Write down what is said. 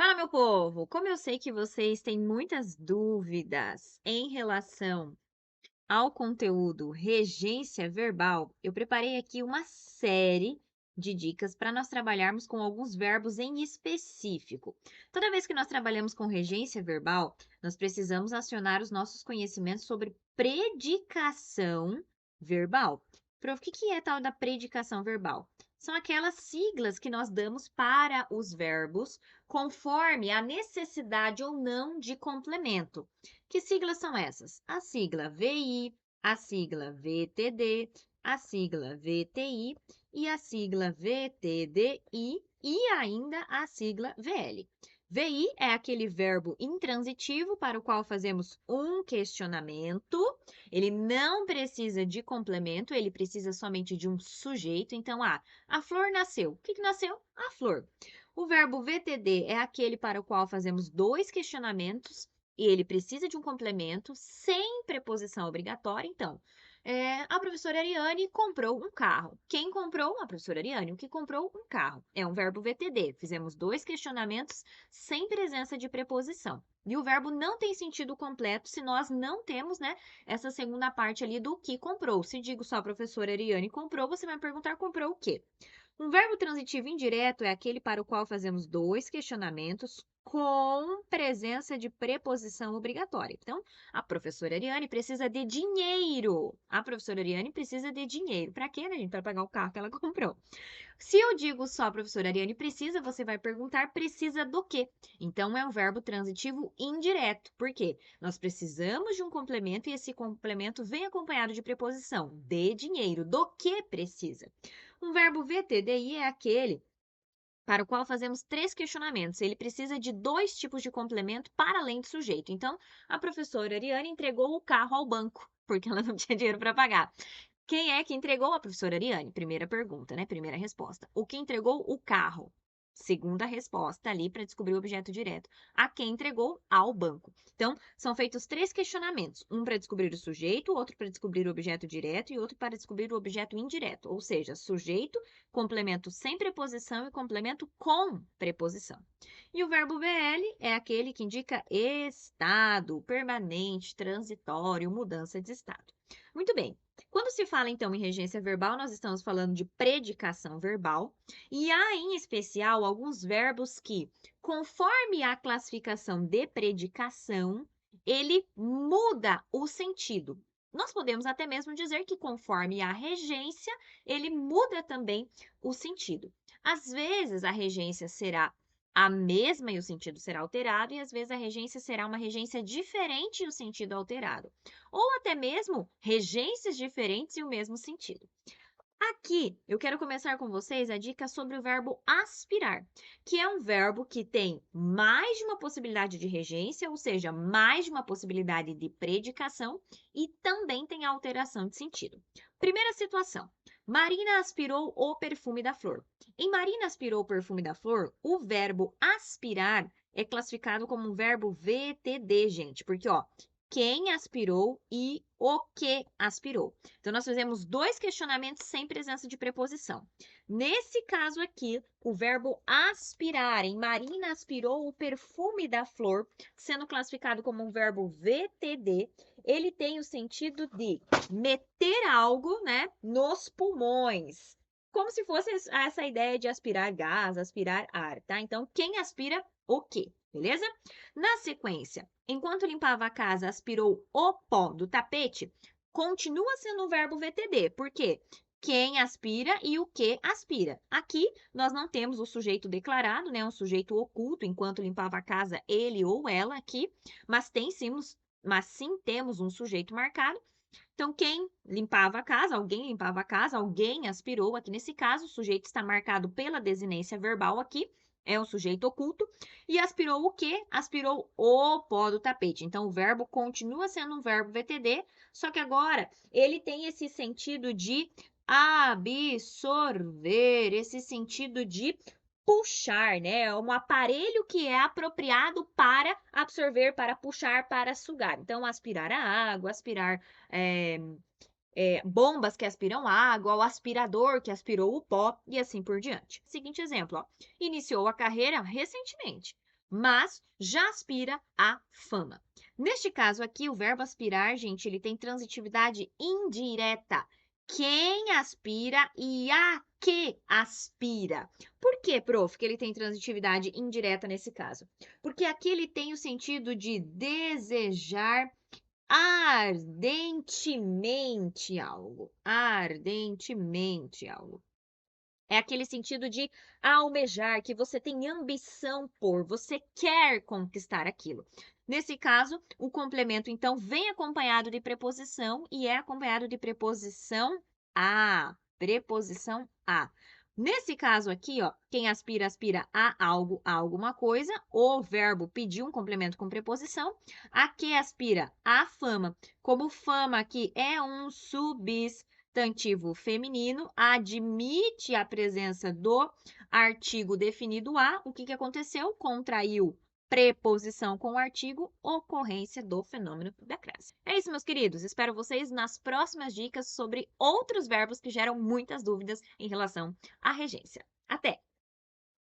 Fala, meu povo! Como eu sei que vocês têm muitas dúvidas em relação ao conteúdo regência verbal, eu preparei aqui uma série de dicas para nós trabalharmos com alguns verbos em específico. Toda vez que nós trabalhamos com regência verbal, nós precisamos acionar os nossos conhecimentos sobre predicação verbal. Prof, o que é tal da predicação verbal? São aquelas siglas que nós damos para os verbos conforme a necessidade ou não de complemento. Que siglas são essas? A sigla VI, a sigla VTD, a sigla VTI e a sigla VTDI e ainda a sigla VL. VI é aquele verbo intransitivo para o qual fazemos um questionamento. Ele não precisa de complemento, ele precisa somente de um sujeito. Então, a flor nasceu. O que nasceu? A flor. O verbo VTD é aquele para o qual fazemos dois questionamentos e ele precisa de um complemento sem preposição obrigatória. Então, a professora Ariane comprou um carro. Quem comprou? A professora Ariane. O que comprou? Um carro. É um verbo VTD. Fizemos dois questionamentos sem presença de preposição. E o verbo não tem sentido completo se nós não temos, né, essa segunda parte ali do que comprou. Se digo só a professora Ariane comprou, você vai me perguntar comprou o quê? Um verbo transitivo indireto é aquele para o qual fazemos dois questionamentos com presença de preposição obrigatória. Então, a professora Ariane precisa de dinheiro. A professora Ariane precisa de dinheiro. Para quê, né, gente? Para pagar o carro que ela comprou. Se eu digo só a professora Ariane precisa, você vai perguntar precisa do quê? Então, é um verbo transitivo indireto. Por quê? Nós precisamos de um complemento e esse complemento vem acompanhado de preposição. De dinheiro. Do que precisa? Um verbo VTDI é aquele para o qual fazemos três questionamentos. Ele precisa de dois tipos de complemento para além do sujeito. Então, a professora Ariane entregou o carro ao banco, porque ela não tinha dinheiro para pagar. Quem é que entregou? A professora Ariane? Primeira pergunta, né? Primeira resposta. O que entregou o carro? Segunda resposta ali para descobrir o objeto direto. A quem entregou? Ao banco. Então, são feitos três questionamentos. Um para descobrir o sujeito, outro para descobrir o objeto direto e outro para descobrir o objeto indireto. Ou seja, sujeito, complemento sem preposição e complemento com preposição. E o verbo VL é aquele que indica estado, permanente, transitório, mudança de estado. Muito bem. Quando se fala, então, em regência verbal, nós estamos falando de predicação verbal, e há, em especial, alguns verbos que, conforme a classificação de predicação, ele muda o sentido. Nós podemos até mesmo dizer que, conforme a regência, ele muda também o sentido. Às vezes, a regência será a mesma e o sentido será alterado, e às vezes a regência será uma regência diferente e o sentido alterado ou até mesmo regências diferentes e o mesmo sentido. Aqui, eu quero começar com vocês a dica sobre o verbo aspirar, que é um verbo que tem mais de uma possibilidade de regência, ou seja, mais de uma possibilidade de predicação e também tem alteração de sentido. Primeira situação. Marina aspirou o perfume da flor. Em Marina aspirou o perfume da flor, o verbo aspirar é classificado como um verbo VTD, gente, porque, quem aspirou e o que aspirou. Então, nós fizemos dois questionamentos sem presença de preposição. Nesse caso aqui, o verbo aspirar, em Marina aspirou o perfume da flor, sendo classificado como um verbo VTD, ele tem o sentido de meter algo, né, nos pulmões. Como se fosse essa ideia de aspirar gás, aspirar ar, tá? Então, quem aspira o quê? Beleza? Na sequência, enquanto limpava a casa, aspirou o pó do tapete, continua sendo um verbo VTD. Por quê? Quem aspira e o que aspira. Aqui, nós não temos o sujeito declarado, né? Um sujeito oculto, enquanto limpava a casa, ele ou ela aqui, mas sim temos um sujeito marcado. Então, quem limpava a casa, alguém aspirou. Aqui nesse caso, o sujeito está marcado pela desinência verbal aqui, é um sujeito oculto. E aspirou o quê? Aspirou o pó do tapete. Então, o verbo continua sendo um verbo VTD, só que agora ele tem esse sentido de absorver, esse sentido de puxar, né? É um aparelho que é apropriado para absorver, para puxar, para sugar. Então, aspirar a água, aspirar bombas que aspiram água, o aspirador que aspirou o pó e assim por diante. Seguinte exemplo, iniciou a carreira recentemente. mas já aspira à fama. Neste caso aqui, o verbo aspirar, gente, ele tem transitividade indireta. Quem aspira e a que aspira. Por que, prof, que ele tem transitividade indireta nesse caso? Porque aqui ele tem o sentido de desejar ardentemente algo. Ardentemente algo. É aquele sentido de almejar, que você tem ambição por, você quer conquistar aquilo. Nesse caso, o complemento, então, vem acompanhado de preposição e é acompanhado de preposição a. Preposição a. Nesse caso aqui, ó, quem aspira, aspira a algo, a alguma coisa. O verbo pediu um complemento com preposição. A que aspira a fama. Como fama aqui é um substantivo feminino, admite a presença do artigo definido a. O que aconteceu? Contraiu preposição com o artigo, ocorrência do fenômeno da crase. É isso, meus queridos. Espero vocês nas próximas dicas sobre outros verbos que geram muitas dúvidas em relação à regência. Até!